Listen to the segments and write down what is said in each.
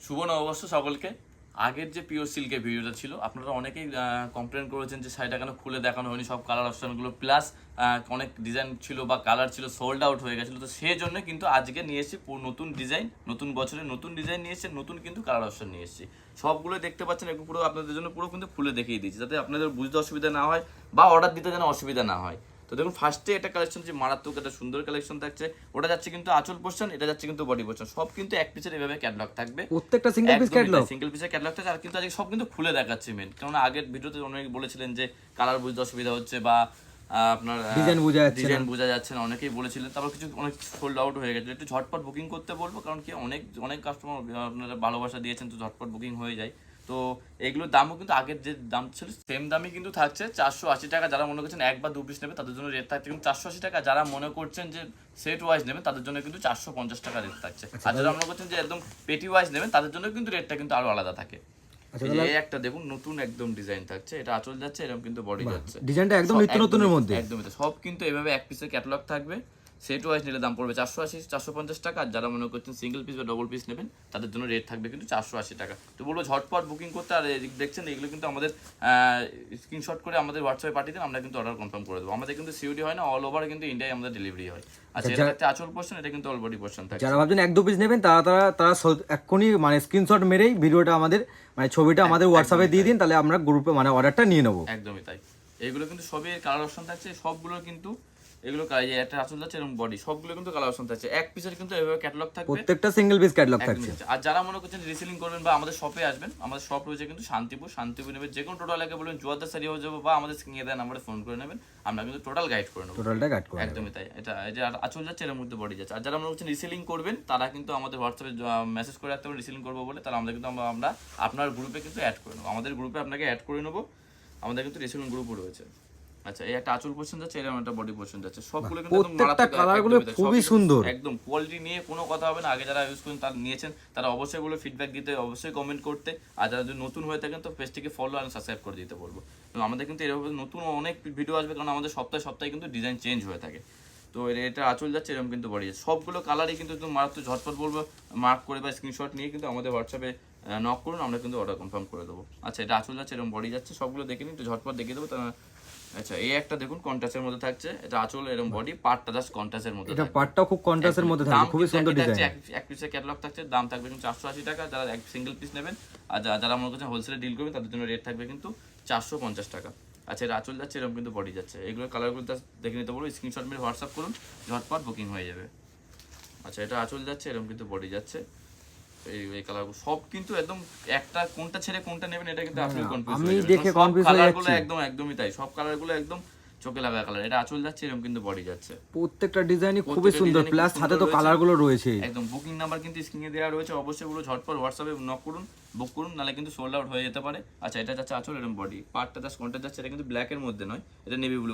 শুভ নববর্ষ সকলকে। আগের যে পিওর সিল্কের ভিডিওটা ছিল আপনারা অনেকেই কমপ্লেন করেছেন যে শাড়িটা কেন খুলে দেখানো হয়নি, সব কালার অপশনগুলো প্লাস অনেক ডিজাইন ছিল বা কালার ছিল সোল্ড আউট হয়ে গেছিলো। তো সেই জন্য কিন্তু আজকে নিয়ে এসেছি নতুন ডিজাইন, নতুন বছরের নতুন ডিজাইন নিয়ে এসেছি, নতুন কিন্তু কালার অপশন নিয়ে এসেছি। সবগুলো দেখতে পাচ্ছেন, একটু পুরো আপনাদের জন্য পুরো কিন্তু খুলে দেখিয়ে দিয়েছি যাতে আপনাদের বুঝতে অসুবিধা না হয় বা অর্ডার দিতে যেন অসুবিধা না হয়। তো দেখুন ফার্স্টে একটা কালেকশন যে মারাত্মক একটা সুন্দর কালেকশন থাকছে, ওটা যাচ্ছে কিন্তু আঁচল পোর্শন, এটা যাচ্ছে কিন্তু বডি পোর্শন, সব কিন্তু এক পিসের এভাবে ক্যাটালগ থাকবে, প্রত্যেকটা সিঙ্গেল পিস ক্যাটালগ, সিঙ্গেল পিসের ক্যাটালগ থাকছে। আর কিন্তু আজকে সব কিন্তু খুলে দেখাচ্ছি মেন, কারণ আগের ভিডিওতে অনেক বলেছিলেন যে কালার বুঝতে অসুবিধা হচ্ছে বা আপনার ডিজাইন বোঝা যাচ্ছে না, অনেকেই বলেছিলেন। তারপর কিছু অনেক সোল্ড আউট হয়ে গেছে, একটু ঝটপট বুকিং করতে বলবো, কারণ কি অনেক কাস্টমার আপনারা ভালোবাসা দিয়েছেন, তো ঝটপট বুকিং হয়ে যায়। তো এগুলোর দামও কিন্তু আগের যে দাম ছিল সেম দামই কিন্তু থাকছে 480 টাকা। যারা মনে করছেন এক বা দু পিস নেবে তাদের জন্য রেট থাকছে কিন্তু 480 টাকা। যারা মনে করছেন যে সেট ওয়াইজ নেবেন তাদের জন্য কিন্তু 450 টাকা রেট থাকছে। আর যারা মনে করছেন যে একদম পেটি ওয়াইজ নেবেন তাদের জন্য কিন্তু রেটটা কিন্তু আরো আলাদা থাকে। এই একটা দেখুন নতুন একদম ডিজাইন থাকছে, এটা আঁচল যাচ্ছে, এরকম কিন্তু বডি যাচ্ছে, ডিজাইনটা একদম নিত্য নতুনের মধ্যে, একদমই সব কিন্তু এভাবে এক পিসের ক্যাটালগ থাকবে। সেট ওয়াইজ নিলে দাম পড়বে 480-450 টাকা। আর যারা মনে করছেন সিঙ্গেল পিস বা ডবল পিস নেবেন তাদের জন্য রেট থাকবে কিন্তু 480 টাকা। তো বলবো ঝটপট বুকিং করতে। আর দেখছেন এগুলো কিন্তু আমাদের স্ক্রিনশট করে আমাদের হোয়াটসঅ্যাপে পাঠিয়ে দেন, আমরা কিন্তু অর্ডার কনফার্ম করে দেবো। আমাদের কিন্তু সিওডি হয় না, অল ওভার কিন্তু ইন্ডিয়ায় আমাদের ডেলিভারি হয়। আচ্ছা, এটা একটা আঁচল পোর্শন, এটা কিন্তু অল বডি পোর্শন থাকে। যারা ভাবছেন এক দু পিস নেবেন তারা এক্ষুনি মানে স্ক্রিনশট মেরেই ভিডিওটা আমাদের মানে ছবিটা আমাদের হোয়াটসঅ্যাপে দিয়ে দিন, তাহলে আমরা গ্রুপে মানে অর্ডারটা নিয়ে নেবো। একদমই তাই। এইগুলো কিন্তু সবই কালার অপশন থাকছে, সবগুলো কিন্তু এগুলো একটা আঁচল যাচ্ছে এরকম বডি, সবগুলো কিন্তু কালার অপশন থাকছে। এক পিসের কিন্তু এভাবে ক্যাটালগ থাকবে, প্রত্যেকটা সিঙ্গেল পিস ক্যাটালগ থাকছে। আর যারা মনে করছেন রিসেলিং করবেন বা আমাদের শপে আসবেন, আমাদের শপ রয়েছে কিন্তু শান্তিপুর নেবেন, যে কোনো টোটাল আগে বলবেন জুয়াদার সারি হয়ে যাবো বা আমাদের স্ক্রিনে দেন নাম্বারে ফোন করে নেবেন, আমরা কিন্তু টোটাল গাইড করে নেবো, টোটালটা গাইড করে। একদমই তাই। এটা এই যে আঁচল যাচ্ছে এর মধ্যে বডি যাচ্ছে। আর যারা মনে করছেন রিসেলিং করবেন তারা কিন্তু আমাদের হোয়াটসঅ্যাপে মেসেজ করে রাখতে পারেন রিসেলিং করবো বলে, তাহলে আমাদের কিন্তু আমরা আপনার গ্রুপে কিন্তু অ্যাড করে নেবো, আমাদের গ্রুপে আপনাকে অ্যাড করে নেবো, আমাদের কিন্তু রিসেলিং গ্রুপও রয়েছে। আচ্ছা, এই একটা আঁচল পোর্শন যাচ্ছে, এরকম একটা বডি পোর্শন যাচ্ছে, সবগুলো কিন্তু প্রত্যেকটা কালারগুলো খুবই সুন্দর, একদম কোয়ালিটি নিয়ে কোনো কথা হবে না। আগে যারা ইউজ করেন তারা নিয়েছেন তারা অবশ্যই বলে ফিডব্যাক দিতে, অবশ্যই কমেন্ট করতে। আর যারা যদি নতুন হয়ে থাকেন তো পেজটিকে ফলো আর সাবস্ক্রাইব করে দিতে বলবো। এবং আমাদের কিন্তু এরকম নতুন অনেক ভিডিও আসবে, কারণ আমাদের সপ্তাহে কিন্তু ডিজাইন চেঞ্জ হয়ে থাকে। তো এটা আঁচল যাচ্ছে, এরকম কিন্তু বডি যাচ্ছে, সবগুলো কালারই কিন্তু একদম মারাত্মক। ঝটপট বলবো মার্ক করে বা স্ক্রিনশট নিয়ে কিন্তু আমাদের হোয়াটসঅ্যাপে নক করুন, আমরা কিন্তু অর্ডার কনফার্ম করে দেবো। আচ্ছা, এটা আঁচল যাচ্ছে, এরকম বডি যাচ্ছে, সবগুলো দেখে নিন, একটু ঝটপট দেখিয়ে দেবো। আচ্ছা, এই একটা দেখুন কন্ট্রাস্টের মধ্যে থাকছে, এটা আঁচল এরকম বডি, পার্টটা জাস্ট কন্ট্রাস্টের মধ্যে, এটা পার্টটাও খুব কন্ট্রাস্টের মধ্যে থাকবে, খুবই সুন্দর ডিজাইন। এক পিসের ক্যাটালগ থাকছে, দাম থাকবে কিন্তু 480 টাকা যারা এক সিঙ্গেল পিস নেবেন। আর যারা মনে করছেন হোলসেলে ডিল করবেন তাদের জন্য রেট থাকবে কিন্তু 450 টাকা। আচ্ছা, এটা আঁচল যাচ্ছে, এরকম কিন্তু বডি যাচ্ছে, এগুলো কালারগুলো দেখে নিতে বলবো, স্ক্রিনশট মেরে হোয়াটসঅ্যাপ করুন, ঝটপট বুকিং হয়ে যাবে। আচ্ছা, এটা আঁচল যাচ্ছে, এরকম কিন্তু বডি যাচ্ছে, এই কালারগুলো সব কিন্তু একদম একটা কোনটা ছেড়ে কোনটা নেবেন এটা কিন্তু আপনি কনফিউজ হয়ে যাবেন। দেখে কনফিউজ হয়ে যাচ্ছি, একদমই তাই, সব কালারগুলো একদম চোখে লাগা কালার। এটা আঁচল যাচ্ছে, এরকম কিন্তু বডি যাচ্ছে, প্রত্যেকটা ডিজাইনই খুবই সুন্দর, প্লাস সাথে তো কালারগুলো রয়েছে। একদম বুকিং নাম্বার কিন্তু স্ক্রিনে দেওয়া রয়েছে, অবশ্যই বলো ঝটপট হোয়াটসঅ্যাপে নক করুন, বুক করুন, নালে কিন্তু সোল্ড আউট হয়ে যেতে পারে। আচ্ছা, এটা যাচ্ছে আঁচল, এরকম বডি, পার্টটা জাস্ট কন্ট্রাস্ট যাচ্ছে, এটা কিন্তু ব্ল্যাক এর মধ্যে নয়, এটা নেভি ব্লু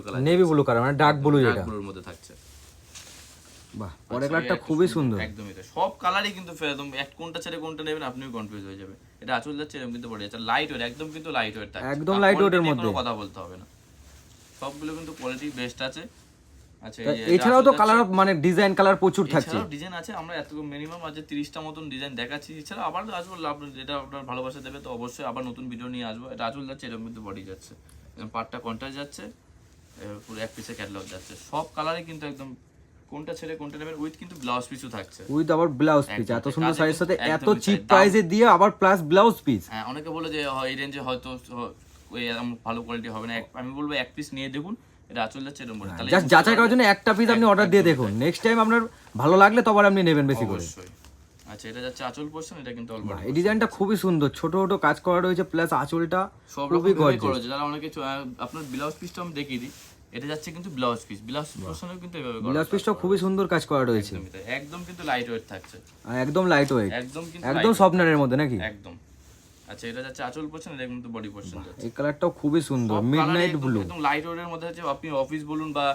কালার মানে ডার্ক ব্লু, ডার্ক ব্লুর মধ্যে থাকছে। বাহ, পরের কালারটা খুবই সুন্দর, একদমই তাই, সব কালারই কিন্তু একদম কোনটা ছেড়ে কোনটা নেবেন আপনিও কনফিউজ হয়ে যাবে। এটা আঁচল যাচ্ছে, এরকম কিন্তু বডি যাচ্ছে, লাইট ওয়েট, একদম কিন্তু লাইট ওয়েট থাকছে, একদম লাইট ওয়েটের মধ্যে, কথা বলতে হবে না, সবগুলো কিন্তু কোয়ালিটি বেস্ট আছে। আচ্ছা, এছাড়াও তো কালার মানে ডিজাইন কালার প্রচুর থাকছে, ডিজাইন আছে, আমরা এত মিনিমাম আজ 30টা মতন ডিজাইন দেখাচ্ছি। এছাড়া আবার আসবো, যেটা আপনার ভালোবাসা দেবে তো অবশ্যই আবার নতুন ভিডিও নিয়ে আসবো। এটা আঁচল যাচ্ছে, এরকম কিন্তু বডি যাচ্ছে, পার্টটা কন্ট্রাস্ট যাচ্ছে, পুরো এক পিসের ক্যাটালগ যাচ্ছে, সব কালারই কিন্তু একদম কোনটা ছেড়ে কোনটা নেবেন, উইথ কিন্তু ব্লাউজ পিসও থাকছে, উইথ আবার ব্লাউজ পিস, এত সুন্দর শাড়ির সাথে এত চিপ প্রাইসে দিয়ে আবার প্লাস ব্লাউজ পিস। হ্যাঁ, অনেকে বলে যে এই রেঞ্জে হয়তো ভালো কোয়ালিটি হবে না, আমি বলবো এক পিস নিয়ে দেখুন, এটা আঁচল যাচ্ছে, এরকম বলে, তাহলে জাস্ট যাচাই করার জন্য একটা পিস আপনি অর্ডার দিয়ে দেখুন, নেক্সট টাইম আপনার ভালো লাগলে তবে আপনি নেবেন বেশি করে। আচ্ছা, এটা যাচ্ছে আঁচল পোর্শন, এটা কিন্তু অলরেডি এই ডিজাইনটা খুবই সুন্দর, ছোট ছোট কাজ করা রয়েছে, প্লাস আঁচলটা খুবই গর্জিয়াস। যারা অনেকে আপনার ব্লাউজ পিসটা আমি দেখিয়ে দিই, এটা যাচ্ছে কিন্তু ব্লাউজ পোর্শনেও কিন্তু এভাবে ব্লাউজ পিসটাও খুবই সুন্দর কাজ করা রয়েছে, একদম কিন্তু লাইট ওয়েট থাকছে, একদম লাইট ওয়েট, একদম সফটনারের মধ্যে নাকি একদম। আচ্ছা, এটা যাচ্ছে আঁচল পোর্শন, এটা কিন্তু বডি পোর্শন যাচ্ছে, এই কালারটাও খুবই সুন্দর, মিডনাইট ব্লু, একদম লাইট ওয়েটের মধ্যে আছে। আপনি অফিস বলুন বা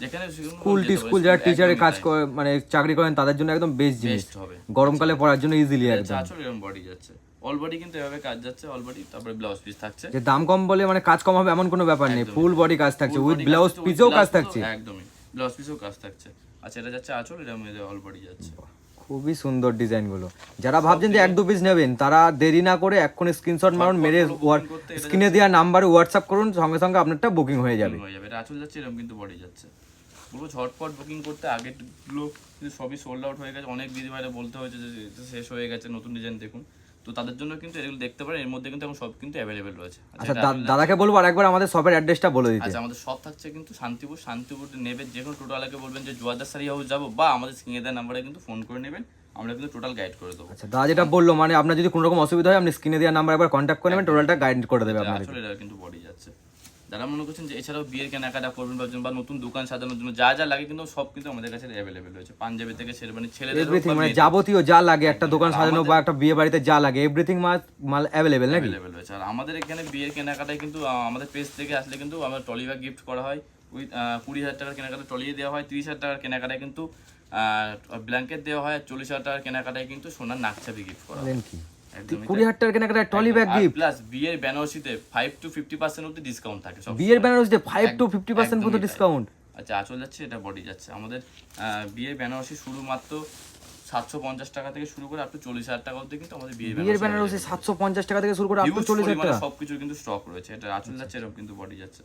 যেখানে স্কুল যারা টিচারে কাজ করে মানে চাকরি করেন তাদের জন্য একদম বেস্ট জিনিস হবে, গরমকালে পরার জন্য ইজিলি একদম। আঁচল এরকম বডি যাচ্ছে, অল বডি কিন্তু এভাবে কাজ যাচ্ছে, অল বডি, তারপরে ব্লাউজ পিস থাকছে, যে দাম কম বলে মানে কাজ কম হবে এমন কোনো ব্যাপার নেই, ফুল বডি কাজ থাকছে, উইথ ব্লাউজ পিসেও কাজ থাকছে, একদমই ব্লাউজ পিসেও কাজ থাকছে। আচ্ছা, এটা যাচ্ছে আঁচল, এটা মধ্যে অল বডি যাচ্ছে, খুবই সুন্দর ডিজাইনগুলো। যারা ভাবছেন যে 1-2 পিস নেবেন তারা দেরি না করে এক্ষুনি স্ক্রিনশট মারুন, মেরে স্ক্রিনে দেওয়া নাম্বারে হোয়াটসঅ্যাপ করুন, সঙ্গে সঙ্গে আপনারটা বুকিং হয়ে যাবে। এটা আঁচল যাচ্ছে এরকম কিন্তু বডি যাচ্ছে। বলবো ঝটপট বুকিং করতে, আগেরগুলো কিন্তু সবই সোল্ড আউট হয়ে গেছে। অনেক দিদি ভাইরা বলতে হয়েছে যে এটা শেষ হয়ে গেছে, নতুন ডিজাইন দেখুন। তো তাদের জন্য কিন্তু এগুলো দেখতে পারেন, এর মধ্যে কিন্তু এখন সব কিন্তু অ্যাভেলেবেল রয়েছে। আচ্ছা দাদাকে বলবো আরেকবার আমাদের শপের অ্যাড্রেসটা বলে দিতে। আচ্ছা, আমাদের শপ থাকছে কিন্তু শান্তিপুর নেবে যে কোনো টোটালকে বলবেন যে জুয়াদার শাড়ি হাউস যাবো, বা আমাদের স্ক্রিনে দেওয়া নাম্বারে কিন্তু ফোন করে নেবেন, আমরা কিন্তু টোটাল গাইড করে দেবো। আচ্ছা দাদা যেটা বললো, মানে আপনার যদি কোনো রকম অসুবিধা হয় আপনি স্ক্রিনে দেওয়া নাম্বার একবার কন্ট্যাক্ট করে নেবেন, টোটালটা গাইড করে দেবে আপনাদের। আসলে এটা কিন্তু বডি যাচ্ছে। যারা মনে করছেন যে এছাড়াও বিয়ের কেনাকাটা করবেন ভাবছেন বা নতুন দোকান সাজানোর জন্য যা যা লাগে কিন্তু সব কিন্তু আমাদের কাছে অ্যাভেলেবেল রয়েছে। পাঞ্জাবি থেকে শেরবানি, ছেলেদের এভরিথিং, মানে যাবতীয় যা লাগে একটা দোকান সাজানো বা একটা বিয়ে বাড়িতে যা লাগে এভরিথিং মাল অ্যাভেলেবেল নাকি? অ্যাভেলেবেল রয়েছে। আর আমাদের এখানে বিয়ের কেনাকাটায় কিন্তু আমাদের পেজ থেকে আসলে কিন্তু আমরা ট্রলি ব্যাগ গিফট করা হয়। উইথ 20,000 টাকার কেনাকাটা ট্রলি দেওয়া হয়, 30,000 টাকার কেনাকাটায় কিন্তু ব্ল্যাঙ্কেট দেওয়া হয়, 40,000 টাকার কেনাকাটায় কিন্তু সোনার নাকছাবি গিফট করা হয়। 20,000 টাকার কেনাকাটা ট্রলি ব্যাগ গিফট, প্লাস বিয়ের বেনারসিতে 5 to 50% অবধি ডিসকাউন্ট থাকে সব। বিয়ের বেনারসিতে 5 to 50% পর্যন্ত ডিসকাউন্ট। আচ্ছা, আঁচল যাচ্ছে, এটা বডি যাচ্ছে। আমাদের বিয়ের বেনারসি শুরু মাত্র 750 টাকা থেকে শুরু করে আপ টু 40,000 টাকা অবধি কিন্তু আমাদের বিয়ের বেনারসি 750 টাকা থেকে শুরু করে আপ টু 40,000 টাকা সবকিছু কিন্তু স্টক রয়েছে। এটা আঁচল যাচ্ছে, এরকম কিন্তু বডি যাচ্ছে।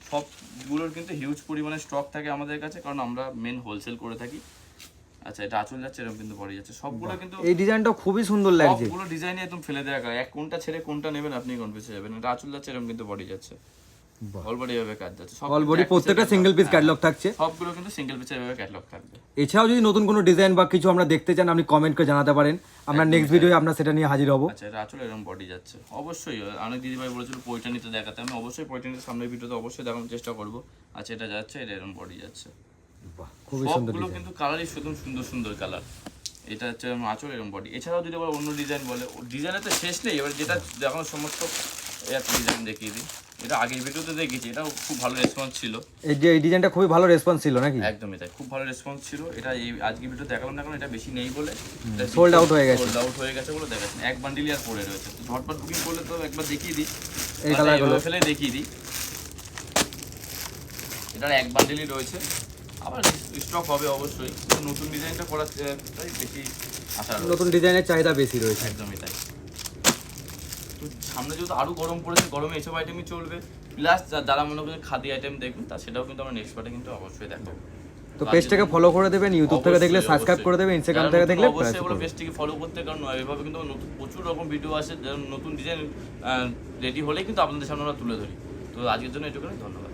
সবগুলোর কিন্তু হিউজ পরিমাণে স্টক থাকে আমাদের কাছে, কারণ আমরা মেন হোলসেল করে থাকি। আচ্ছা, এটা আঁচল যাচ্ছে, এরকম কিন্তু বডি যাচ্ছে। সবগুলো কিন্তু এই ডিজাইনটা খুবই সুন্দর লাগছে। সবগুলো ডিজাইনে একদম ফেলে দেওয়া এক কোনটা ছেড়ে কোনটা নেবেন আপনি কনফিউজ হয়ে যাবেন। এটা আঁচল যাচ্ছে, এরকম কিন্তু বডি যাচ্ছে। অল বডি এভাবে কাজ যাচ্ছে, অল বডি প্রত্যেকটা সিঙ্গেল পিস ক্যাটালগ থাকছে, সবগুলো কিন্তু সিঙ্গেল পিসের এভাবে ক্যাটালগ থাকবে। এছাড়াও যদি নতুন কোনো ডিজাইন বা কিছু আমরা দেখতে চান আপনি কমেন্ট করে জানাতে পারেন, আমরা নেক্সট ভিডিওয়ে আপনার সেটা নিয়ে হাজির হব। আচ্ছা, এটা আসলে এরকম বডি যাচ্ছে। অবশ্যই অনেক দিদিভাই বলেছিল পয়টানিতে দেখাতে, আমি অবশ্যই পয়টানিতে সামনের ভিডিওতে অবশ্যই দেখানোর চেষ্টা করব। আচ্ছা, এটা যাচ্ছে, এটা এরকম বডি যাচ্ছে। খুবই সুন্দর সবগুলো কিন্তু কালারই শুধু সুন্দর সুন্দর কালার। এটা হচ্ছে আঁচল, এরকম বডি। এছাড়াও যদি আবার অন্য ডিজাইন বলে, ডিজাইনের তো শেষ নেই। এবার যেটা দেখানোর সমস্ত একটা ডিজাইন দেখিয়ে দিই। এটা আগের ভিডিওতে দেখেছি, এটাও খুব ভালো রেসপন্স ছিল। এই ডিজাইনটা খুবই ভালো রেসপন্স ছিল নাকি? একদমই তাই, খুব ভালো রেসপন্স ছিল। এটা এই আজকে ভিডিও দেখালাম না, কারণ এটা বেশি নেই বলে, সোল্ড আউট হয়ে গেছে। সোল্ড আউট হয়ে গেছে বলে দেখাচ্ছি। এক বান্ডিলই আর পড়ে রয়েছে। তো ঝটপট বুকিং করলে তো একবার দেখিয়ে দিই, এই কালারগুলো ফেলে দেখিয়ে দিই। এটার এক বান্ডিলই রয়েছে, আবার স্টক হবে অবশ্যই। নতুন ডিজাইনটা করার বেশি আশা রয়েছে, নতুন ডিজাইনের চাহিদা বেশি রয়েছে। একদমই তাই। তো সামনে যেহেতু আরো গরম পড়েছে, গরমে এইসব আইটেমই চলবে। প্লাস যারা মনে করেন খাদি আইটেম দেখুন, তা সেটাও কিন্তু আমরা নেক্সট পার্টে কিন্তু অবশ্যই দেখাবো। তো পেজটাকে ফলো করে দেবেন, ইউটিউব থেকে দেখলে সাবস্ক্রাইব করে দেবেন, ইনস্টাগ্রাম থেকে দেখলে অবশ্যই বলো পেজটিকে ফলো করতে, কারণ এভাবে কিন্তু নতুন প্রচুর রকম ভিডিও আসে, নতুন ডিজাইন রেডি হলেই কিন্তু আপনাদের সামনে আমরা তুলে ধরি। তো আজকের জন্য এটুকুই, ধন্যবাদ।